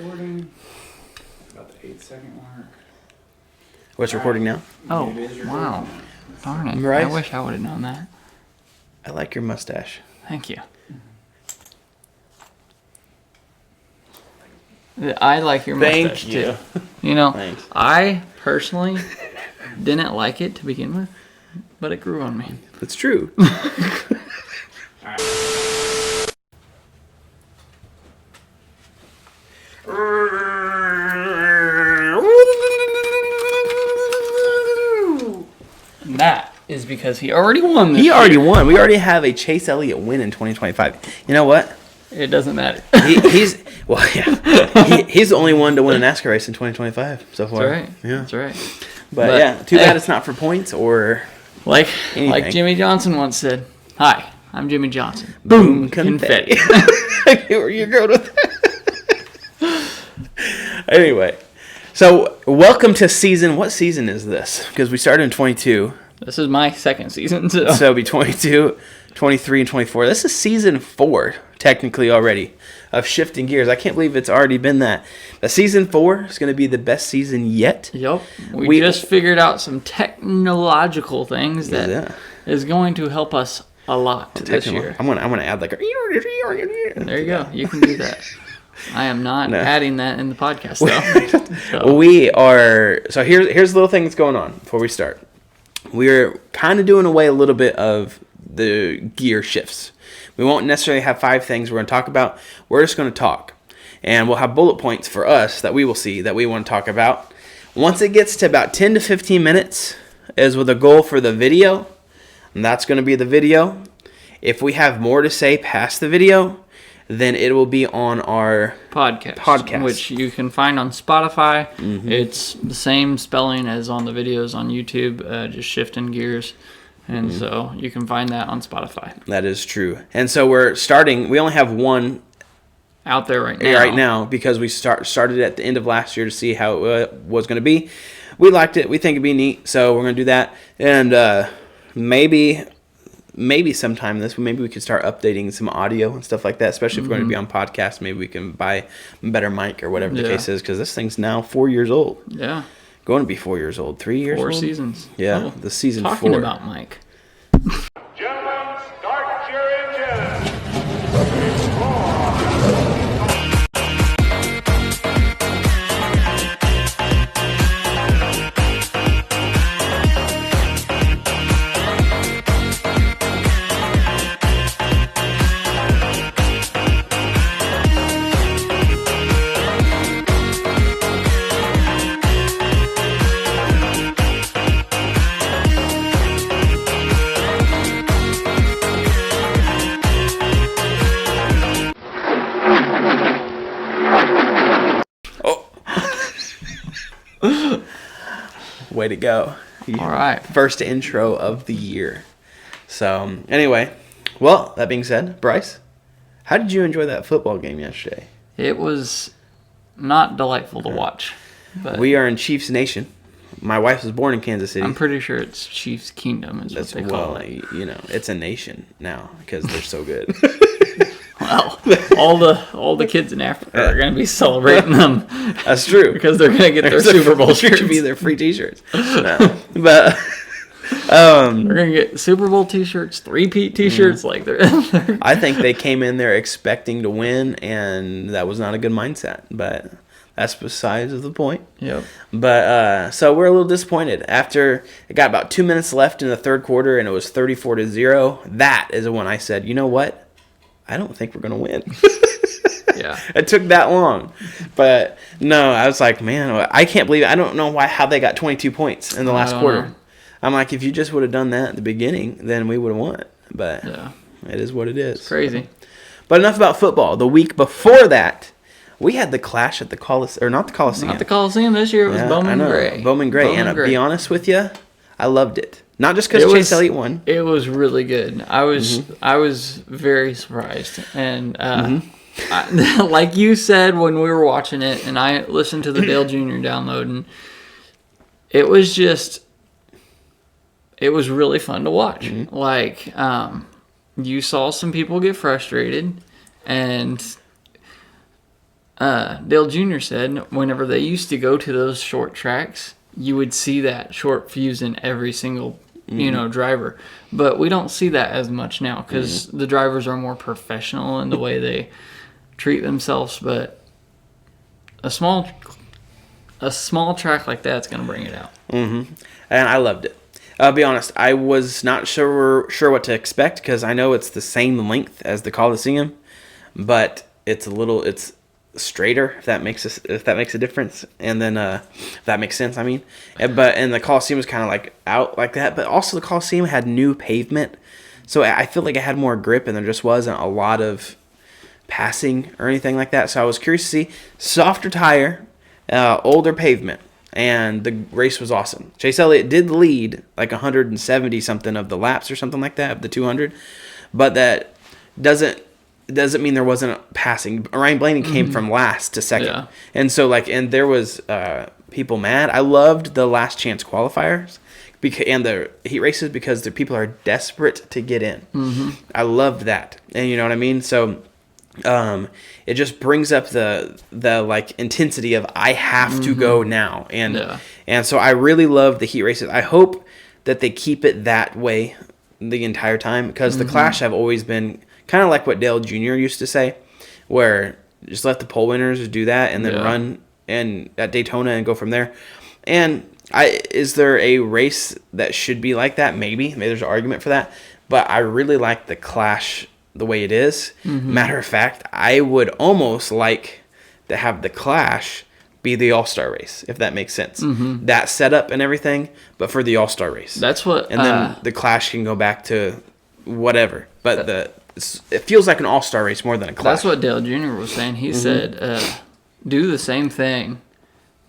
recording. About the 8-second mark. What's recording now? Oh, wow. Darn it. Right? I wish I would have known that. I like your mustache. Thank you. I like your mustache, too. You know, Thanks. I personally didn't like it to begin with, but it grew on me. That's true. And that is because he already won this He already year. won. We already have a Chase Elliott win in 2025. You know what? It doesn't matter. He's the only one to win a Nascar race in 2025 so far. That's right. Yeah. That's right. But yeah, too bad it's not for points or Like anything. Jimmy Johnson once said, "Hi, I'm Jimmy Johnson." Boom, confetti. I get where you're going with that. Anyway, so welcome to season. What season is this? Because we started in 22. This is my second season, so So it'll be 22, 23, and 24. This is season 4, technically, already, of Shifting Gears. I can't believe it's already been that. But season 4 is going to be the best season yet. Yep. We just figured out some technological things that Yeah. is going to help us a lot this year. I'm gonna add like a... There you go. You can do that. I am not adding that in the podcast, though. So, We are... So here's a little thing that's going on before we start. We're kind of doing away a little bit of the gear shifts. We won't necessarily have 5 things we're going to talk about. We're just going to talk. And we'll have bullet points for us that we will see that we want to talk about. Once it gets to about 10 to 15 minutes is with a goal for the video. And that's going to be the video. If we have more to say past the video, then it will be on our podcast, which you can find on Spotify. Mm-hmm. It's the same spelling as on the videos on YouTube, just ShiftN Gears. And so you can find that on Spotify. That is true. And so we're starting, we only have one out there right now. Because we started at the end of last year to see how it was going to be. We liked it. We think it'd be neat. So we're going to do that. And maybe sometime maybe we could start updating some audio and stuff like that, especially if we're going to be on podcast. Maybe we can buy a better mic or whatever the case is, because this thing's now 4 years old. Yeah. Going to be 4 years old. 3 years 4 old? seasons. Yeah, Oh, the season talking 4. about Mike. Gentlemen, start your engines. Way to go. All right. First intro of the year. So, anyway, well, that being said, Bryce, how did you enjoy that football game yesterday? It was not delightful to watch. But We are in Chiefs Nation. My wife was born in Kansas City. I'm pretty sure it's Chiefs Kingdom is what they call it. It's a nation now because they're so good. Well, all the kids in Africa are going to be celebrating them. That's true. Because they're going to get their Super Bowl shirts. Should be their free T-shirts. No. But They're going to get Super Bowl T-shirts, three-peat T-shirts. Like they're I think they came in there expecting to win, and that was not a good mindset. But that's besides the point. Yep. But so we're a little disappointed. After it got about 2 minutes left in the third quarter, and it was 34-0. That is when I said, you know what? I don't think we're going to win. Yeah. It took that long. But no, I was like, man, I can't believe it. I don't know how they got 22 points in the last quarter. know. I'm like, if you just would have done that at the beginning, then we would have won. But Yeah. it is what it is. It's crazy. But enough about football. The week before that, we had the clash at the Coliseum. Or not the Coliseum. Not the Coliseum this year. It was Bowman Gray. Bowman Gray. And to be honest with you, I loved it. Not just because Chase Elliott won. It was really good. I was very surprised. And like you said when we were watching it, and I listened to the Dale Jr. download, and it was really fun to watch. Mm-hmm. Like, you saw some people get frustrated, and Dale Jr. said whenever they used to go to those short tracks, you would see that short fuse in every single, driver. But we don't see that as much now because the drivers are more professional in the way they treat themselves. But a small track like that's going to bring it out. Mm-hmm. And I loved it. I'll be honest, I was not sure what to expect because I know it's the same length as the Coliseum, but it's straighter, if that makes a difference, and then if that makes sense, I mean. And the Coliseum was kind of like out like that, but also the Coliseum had new pavement, so I feel like it had more grip, and there just wasn't a lot of passing or anything like that. So I was curious to see softer tire, older pavement, and the race was awesome. Chase Elliott did lead like 170 something of the laps or something like that of the 200, but that doesn't mean there wasn't passing. Ryan Blaney came from last to second. And so and there was people mad. I loved the last chance qualifiers and the heat races because the people are desperate to get in. I loved that. And you know what I mean? So it just brings up the intensity of I have to go now. And so I really love the heat races. I hope that they keep it that way the entire time because the Clash have always been kind of like what Dale Jr. used to say, where just let the pole winners do that and then run and at Daytona and go from there. And is there a race that should be like that? Maybe there's an argument for that. But I really like the Clash the way it is. Matter of fact, I would almost like to have the Clash be the All-Star race, if that makes sense. That setup and everything, but for the All-Star race. That's what. And then the Clash can go back to whatever. But it feels like an all-star race more than a Clash. That's what Dale Jr. was saying. He said, do the same thing,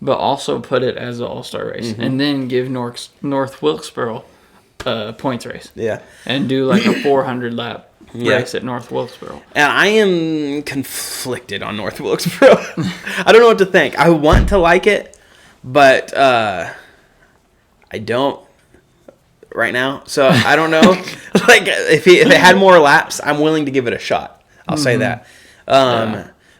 but also put it as an all-star race, and then give North Wilkesboro a points race. Yeah. And do like a 400-lap race at North Wilkesboro. And I am conflicted on North Wilkesboro. I don't know what to think. I want to like it, but I don't right now. So I don't know. If it had more laps, I'm willing to give it a shot. I'll say that.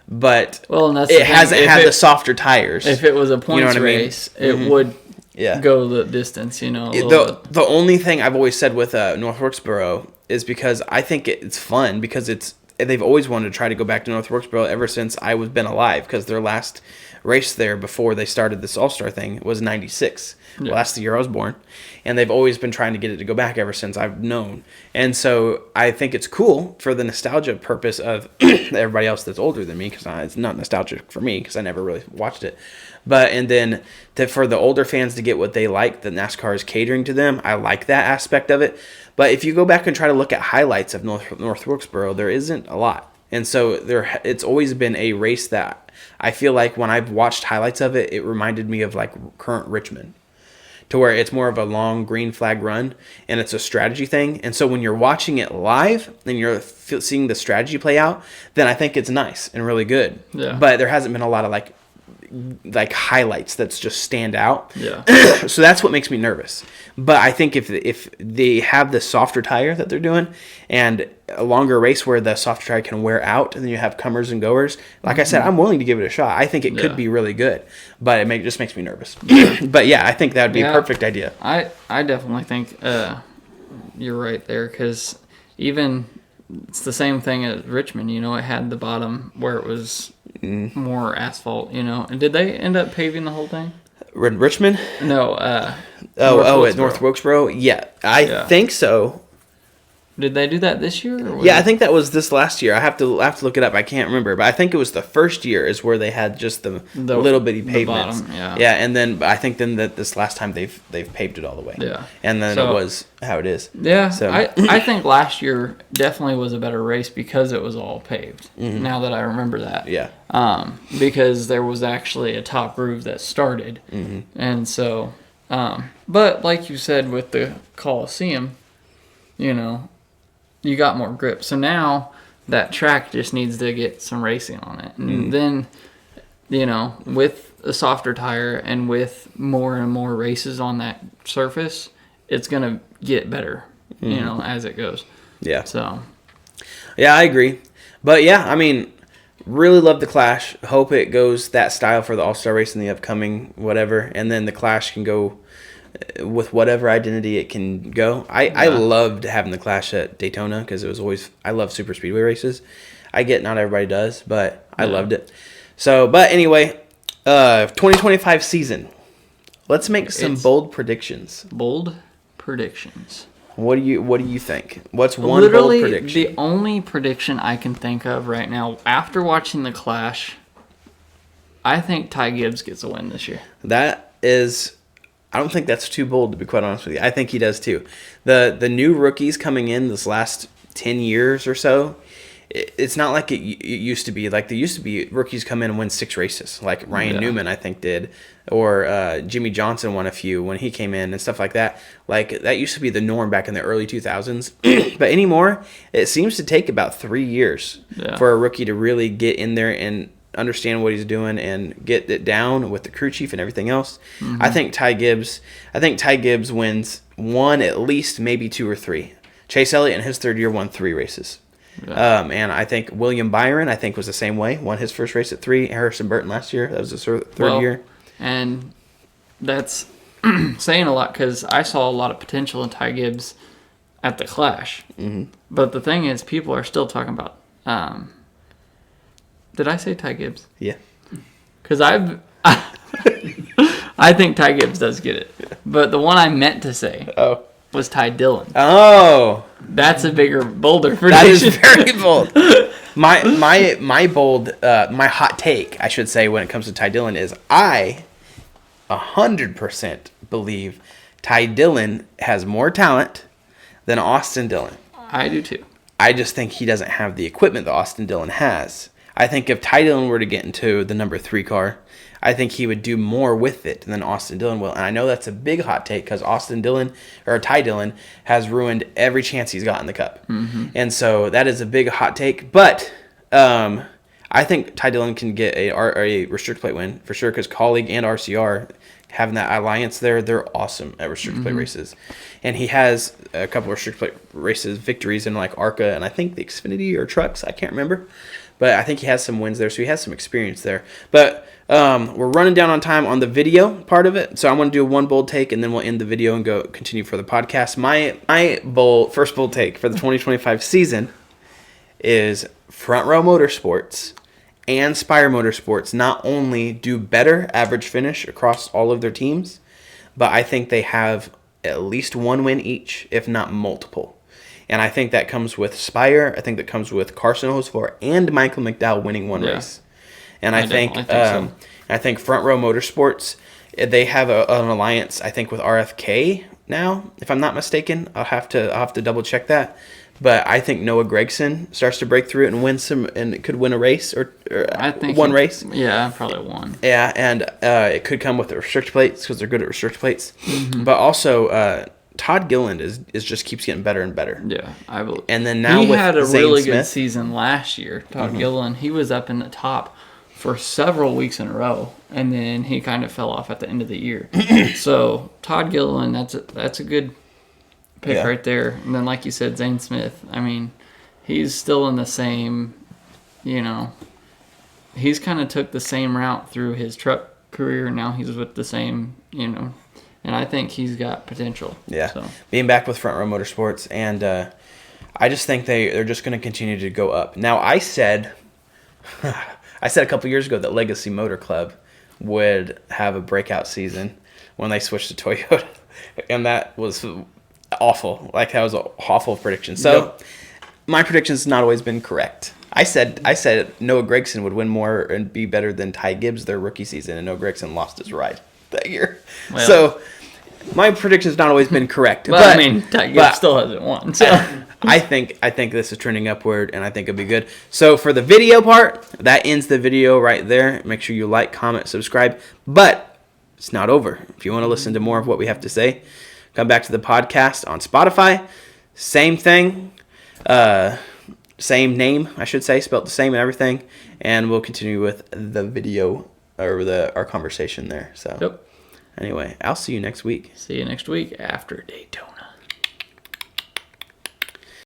But it hasn't had the softer tires. If it was a points race, it would go the distance, The only thing I've always said with North Wilkesboro is because I think it's fun because they've always wanted to try to go back to North Wilkesboro ever since I was been alive because their last race there before they started this All-Star thing was 96. Yeah. Well, that's the year I was born. And they've always been trying to get it to go back ever since I've known. And so I think it's cool for the nostalgia purpose of everybody else that's older than me because it's not nostalgic for me because I never really watched it. And then for the older fans to get what they like, that NASCAR is catering to them, I like that aspect of it. But if you go back and try to look at highlights of North Wilkesboro, there isn't a lot. And so it's always been a race that I feel like when I've watched highlights of it, it reminded me of like current Richmond, to where it's more of a long green flag run and it's a strategy thing. And so when you're watching it live and you're seeing the strategy play out, then I think it's nice and really good. Yeah. But there hasn't been a lot of like highlights that's just stand out. Yeah. So that's what makes me nervous. But I think if they have the softer tire that they're doing and a longer race where the softer tire can wear out and then you have comers and goers, like I said, I'm willing to give it a shot. I think it could be really good, but it just makes me nervous. But yeah, I think that would be a perfect idea. I definitely think you're right there because even it's the same thing at Richmond. It had the bottom where it was more asphalt. And did they end up paving the whole thing? Richmond? No. At North Wilkesboro? Yeah, I think so. Did they do that this year? Or I think that was this last year. I have to look it up. I can't remember, but I think it was the first year is where they had just the little bitty pavements. Bottom, and then I think that this last time they've paved it all the way. Yeah, and then it was how it is. Yeah, so I think last year definitely was a better race because it was all paved. Mm-hmm. Now that I remember that. Yeah. Because there was actually a top groove that started, and so, but like you said with the Coliseum, you got more grip. So now that track just needs to get some racing on it. And then, with a softer tire and with more and more races on that surface, it's going to get better, as it goes. Yeah. So. Yeah, I agree. But yeah, I mean, really love the Clash. Hope it goes that style for the All-Star race in the upcoming whatever. And then the Clash can go with whatever identity it can go. I loved having the Clash at Daytona because it was always, I love super speedway races. I get not everybody does, but I loved it. So, but anyway, 2025 season. Let's make some bold predictions. Bold predictions. What do you think? What's one Literally, bold prediction? the only prediction I can think of right now, after watching the Clash, I think Ty Gibbs gets a win this year. That is, I don't think that's too bold, to be quite honest with you. I think he does too. The new rookies coming in this last 10 years or so, it's not like it used to be. Like, there used to be rookies come in and win 6 races, like Ryan Newman, I think, did. Or Jimmy Johnson won a few when he came in and stuff like that. Like, that used to be the norm back in the early 2000s. But anymore, it seems to take about 3 years for a rookie to really get in there and understand what he's doing and get it down with the crew chief and everything else. I think Ty Gibbs wins 1, at least maybe 2 or 3. Chase Elliott in his 3rd year won 3 races. And I think William Byron, was the same way. Won his first race at 3. Harrison Burton last year. That was his 3rd year. And that's saying a lot because I saw a lot of potential in Ty Gibbs at the Clash. But the thing is, people are still talking about... did I say Ty Gibbs? Yeah. Because I think Ty Gibbs does get it. But the one I meant to say was Ty Dillon. Oh. That's a bigger, bolder prediction. That is very bold. My bold, my hot take, I should say, when it comes to Ty Dillon is I 100% believe Ty Dillon has more talent than Austin Dillon. I do too. I just think he doesn't have the equipment that Austin Dillon has. I think if Ty Dillon were to get into the number 3 car, I think he would do more with it than Austin Dillon will. And I know that's a big hot take because Ty Dillon has ruined every chance he's got in the Cup. And so that is a big hot take. But I think Ty Dillon can get a restrict plate win for sure because Colleague and RCR, having that alliance there, they're awesome at restrict plate races. And he has a couple of restrict plate races victories in like ARCA and I think the Xfinity or trucks. I can't remember. But I think he has some wins there, so he has some experience there. But we're running down on time on the video part of it, so I'm going to do one bold take, and then we'll end the video and go continue for the podcast. My first bold take for the 2025 season is Front Row Motorsports and Spire Motorsports not only do better average finish across all of their teams, but I think they have at least 1 win each, if not multiple. And I think that comes with Spire. I think that comes with Carson Hocevar and Michael McDowell winning 1 race. And I think Front Row Motorsports, they have an alliance, I think, with RFK now, if I'm not mistaken. I'll have to double check that. But I think Noah Gragson starts to break through it and could win a race or I think one race. Yeah, probably 1. Yeah, and it could come with the restrict plates because they're good at restrict plates. But also Todd Gilliland is just keeps getting better and better. Yeah, I believe. And then now he with had a Zane really Smith, good season last year. Todd Gilliland, he was up in the top for several weeks in a row, and then he kind of fell off at the end of the year. So Todd Gilliland, that's a good pick right there. And then, like you said, Zane Smith. I mean, he's still in the same. He's kind of took the same route through his truck career. Now he's with the same. And I think he's got potential. Yeah. So. Being back with Front Row Motorsports, and I just think they're just going to continue to go up. Now, I said a couple years ago that Legacy Motor Club would have a breakout season when they switched to Toyota, and that was awful. Like, that was an awful prediction. So, my prediction's not always been correct. I said Noah Gragson would win more and be better than Ty Gibbs their rookie season, and Noah Gragson lost his ride that year. Well, so my prediction's not always been correct. But I mean, Ty Gibbs still hasn't won. So I think this is trending upward, and I think it'll be good. So for the video part, that ends the video right there. Make sure you like, comment, subscribe. But it's not over. If you want to listen to more of what we have to say, come back to the podcast on Spotify. Same thing. Same name, I should say, spelled the same and everything. And we'll continue with the video or our conversation there. So, anyway, I'll see you next week. See you next week after Daytona.